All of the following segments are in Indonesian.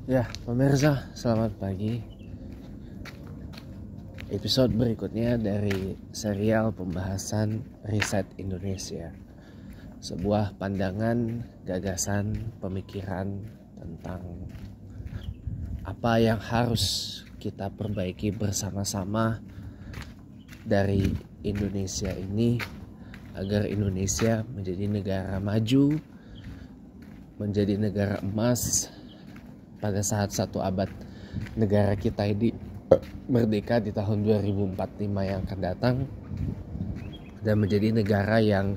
Ya, pemirsa, selamat pagi. Episode berikutnya dari serial pembahasan riset Indonesia. Sebuah pandangan, gagasan, pemikiran tentang apa yang harus kita perbaiki bersama-sama dari Indonesia ini agar Indonesia menjadi negara maju, menjadi negara emas pada saat 1 abad negara kita ini merdeka di tahun 2045 yang akan datang, dan menjadi negara yang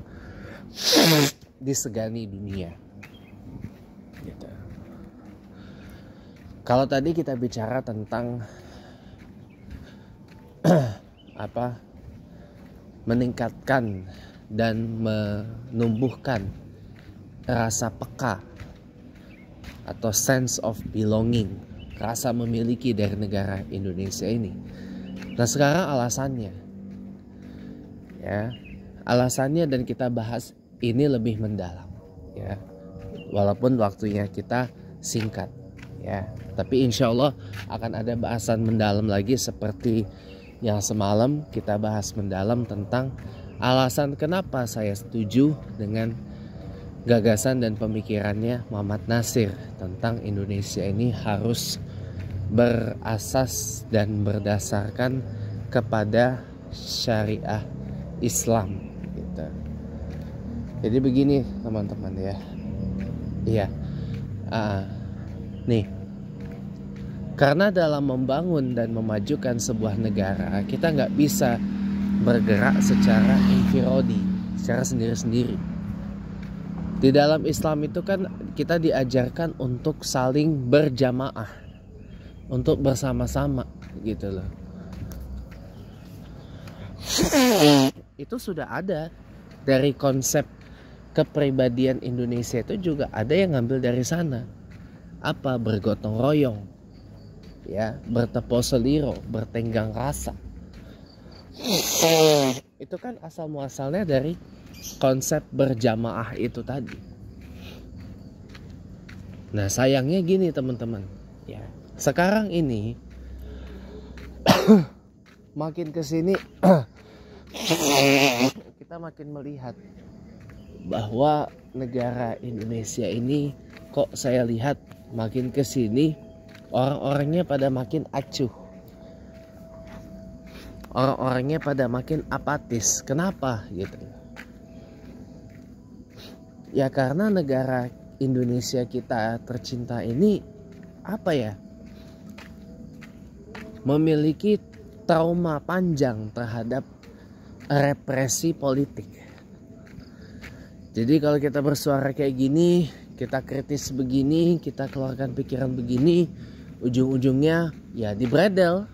disegani dunia gitu. Kalau tadi kita bicara tentang meningkatkan dan menumbuhkan rasa peka atau sense of belonging, rasa memiliki dari negara Indonesia ini. Nah, sekarang alasannya dan kita bahas ini lebih mendalam ya. Walaupun waktunya kita singkat ya, tapi insya Allah akan ada bahasan mendalam lagi seperti yang semalam kita bahas mendalam tentang alasan kenapa saya setuju dengan gagasan dan pemikirannya Muhammad Nasir tentang Indonesia ini harus berasas dan berdasarkan kepada syariah Islam gitu. Jadi begini teman-teman ya. Iya. Nih. Karena dalam membangun dan memajukan sebuah negara, kita nggak bisa bergerak secara infirodi, secara sendiri-sendiri. Di dalam Islam itu kan kita diajarkan untuk saling berjamaah, untuk bersama-sama gitu loh. Itu sudah ada dari konsep kepribadian Indonesia, itu juga ada yang ngambil dari sana. Apa? Bergotong royong ya, bertepos seliro, bertenggang rasa. Itu kan asal muasalnya dari konsep berjamaah itu tadi. Nah, sayangnya gini teman-teman ya, sekarang ini makin kesini kita makin melihat bahwa negara Indonesia ini, kok saya lihat makin kesini orang-orangnya pada makin acuh, orang-orangnya pada makin apatis. Kenapa gitu? Ya karena negara Indonesia kita tercinta ini memiliki trauma panjang terhadap represi politik. Jadi kalau kita bersuara kayak gini, kita kritis begini, kita keluarkan pikiran begini, ujung-ujungnya ya dibredel.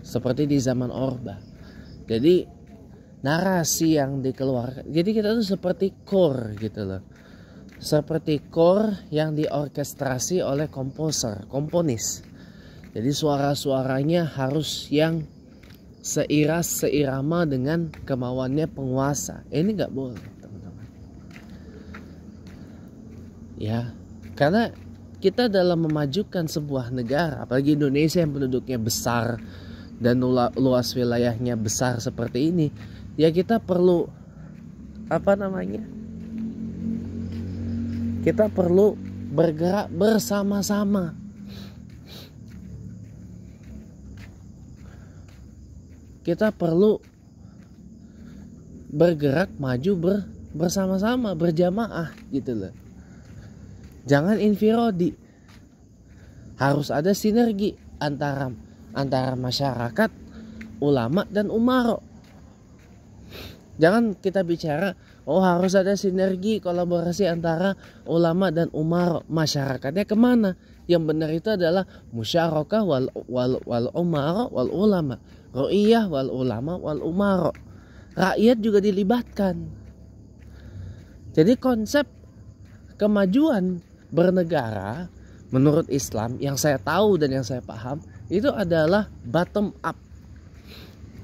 Seperti di zaman Orba. Jadi narasi yang dikeluarkan, jadi kita tuh seperti kor gitu loh, seperti kor yang diorkestrasi oleh komponis. Jadi suara-suaranya harus yang seirama dengan kemauannya penguasa. Ini nggak boleh teman-teman ya, karena kita dalam memajukan sebuah negara, apalagi Indonesia yang penduduknya besar dan luas wilayahnya besar seperti ini, ya kita perlu kita perlu bergerak bersama-sama. Kita perlu bergerak maju bersama-sama, berjamaah gitu loh. Jangan infirodi. Harus ada sinergi antara masyarakat, ulama dan umaro. Jangan kita bicara harus ada sinergi kolaborasi antara ulama dan umaro. Masyarakatnya kemana? Yang benar itu adalah musyarakah wal umaro wal ulama, ru'iyah wal ulama wal umaro. Rakyat juga dilibatkan. Jadi konsep kemajuan bernegara menurut Islam yang saya tahu dan yang saya paham itu adalah bottom up,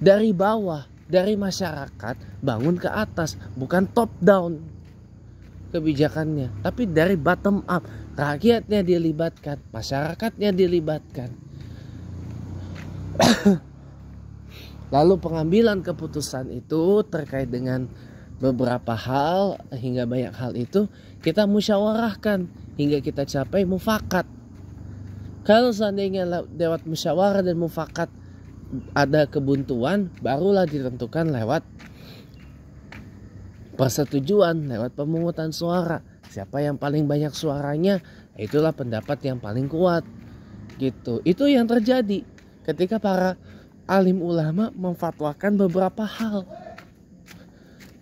dari bawah, dari masyarakat bangun ke atas, bukan top down. kebijakannya, tapi dari bottom up, rakyatnya dilibatkan, masyarakatnya dilibatkan. Lalu pengambilan keputusan itu terkait dengan beberapa hal, hingga banyak hal itu kita musyawarahkan hingga kita capai mufakat. Kalau seandainya lewat musyawarah dan mufakat ada kebuntuan, barulah ditentukan lewat persetujuan, lewat pemungutan suara. Siapa yang paling banyak suaranya, itulah pendapat yang paling kuat. Gitu. Itu yang terjadi ketika para alim ulama memfatwakan beberapa hal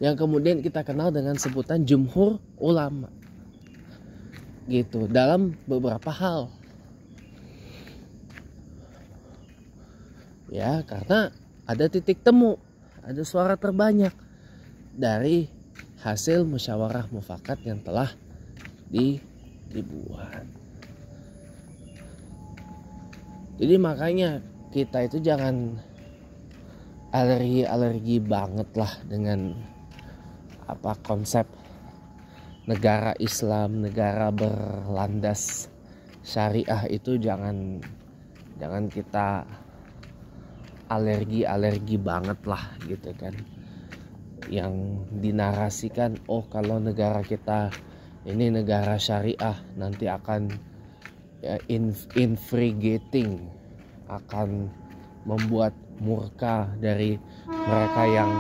yang kemudian kita kenal dengan sebutan jumhur ulama. Gitu, dalam beberapa hal. Ya, karena ada titik temu, ada suara terbanyak dari hasil musyawarah mufakat yang telah dibuat. Jadi makanya kita itu jangan alergi banget lah dengan konsep negara Islam, negara berlandas syariah itu jangan kita alergi banget lah gitu kan. Yang dinarasikan, oh kalau negara kita ini negara syariah nanti akan infurigating, akan membuat murka dari mereka yang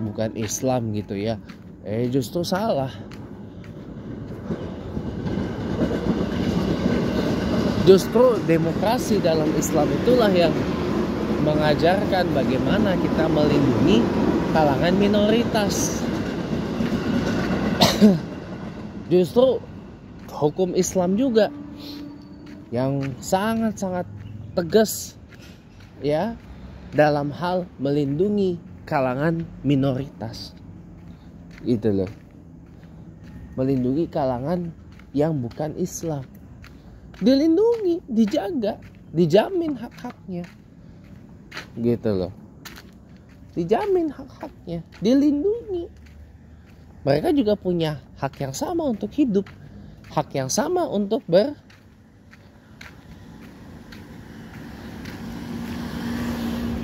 bukan Islam gitu ya. Justru salah. Justru demokrasi dalam Islam itulah yang mengajarkan bagaimana kita melindungi kalangan minoritas. Justru hukum Islam juga yang sangat-sangat tegas ya dalam hal melindungi kalangan minoritas. Gitu loh. Melindungi kalangan yang bukan Islam. Dilindungi, dijaga, dijamin hak-haknya. Gitu loh. Dijamin hak-haknya, dilindungi. Mereka juga punya hak yang sama untuk hidup, hak yang sama untuk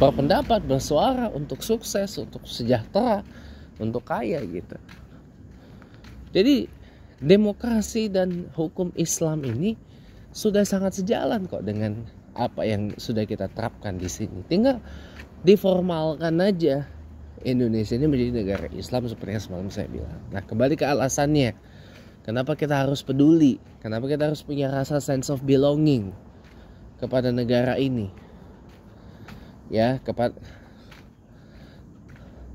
berpendapat, bersuara, untuk sukses, untuk sejahtera, untuk kaya gitu. Jadi demokrasi dan hukum Islam ini sudah sangat sejalan kok dengan apa yang sudah kita terapkan di sini. Tinggal diformalkan aja Indonesia ini menjadi negara Islam seperti yang semalam saya bilang. Nah, kembali ke alasannya. Kenapa kita harus peduli? Kenapa kita harus punya rasa sense of belonging kepada negara ini? Ya,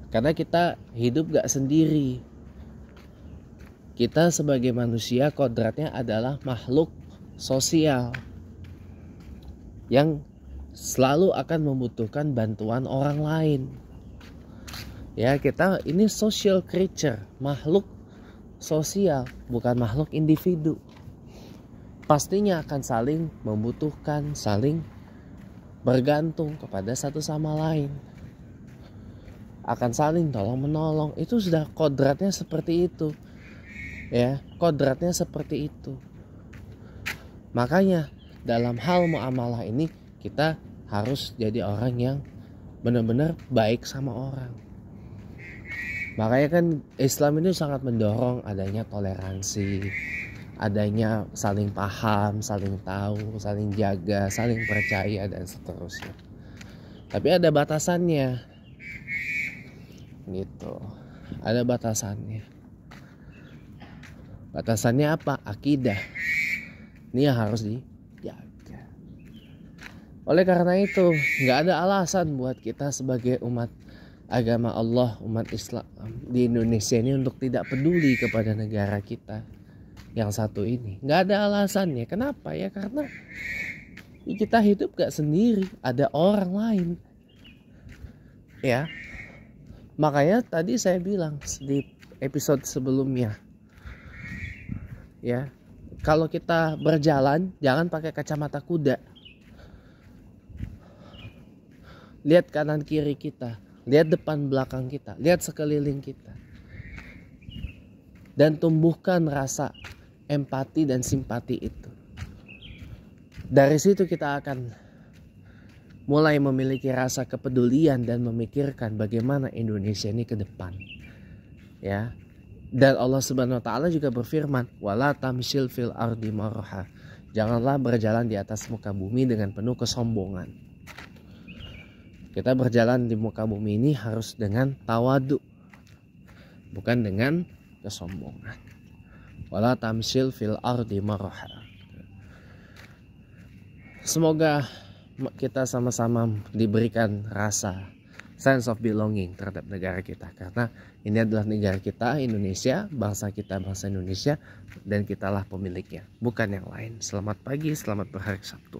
karena kita hidup gak sendiri. Kita sebagai manusia kodratnya adalah makhluk sosial yang selalu akan membutuhkan bantuan orang lain. Ya, kita ini social creature, makhluk sosial, bukan makhluk individu. Pastinya akan saling membutuhkan, saling bergantung kepada satu sama lain. Akan saling tolong menolong. Itu sudah kodratnya seperti itu. Ya, kodratnya seperti itu. Makanya dalam hal muamalah ini kita harus jadi orang yang benar-benar baik sama orang. Makanya kan Islam ini sangat mendorong adanya toleransi, adanya saling paham, saling tahu, saling jaga, saling percaya dan seterusnya. Tapi ada batasannya. Gitu. Ada batasannya. Batasannya apa? Akidah. Ini yang harus dijaga. Oleh karena itu, nggak ada alasan buat kita sebagai umat agama Allah, umat Islam di Indonesia ini untuk tidak peduli kepada negara kita yang satu ini. Nggak ada alasannya. Kenapa? Ya karena kita hidup gak sendiri, ada orang lain. Ya, makanya tadi saya bilang di episode sebelumnya, ya, kalau kita berjalan jangan pakai kacamata kuda. Lihat kanan kiri kita, lihat depan belakang kita, lihat sekeliling kita. dan tumbuhkan rasa empati dan simpati itu. Dari situ kita akan mulai memiliki rasa kepedulian dan memikirkan bagaimana Indonesia ini ke depan. Ya. Dan Allah Subhanahu wa taala juga berfirman, "Wala tamshil fil ardi maraha." Janganlah berjalan di atas muka bumi dengan penuh kesombongan. Kita berjalan di muka bumi ini harus dengan tawadu, bukan dengan kesombongan. Wala tamshil fil ardi maraha. Semoga kita sama-sama diberikan rasa sense of belonging terhadap negara kita, karena ini adalah negara kita, Indonesia, bangsa kita, bangsa Indonesia, dan kitalah pemiliknya, bukan yang lain. Selamat pagi, selamat berhari Sabtu.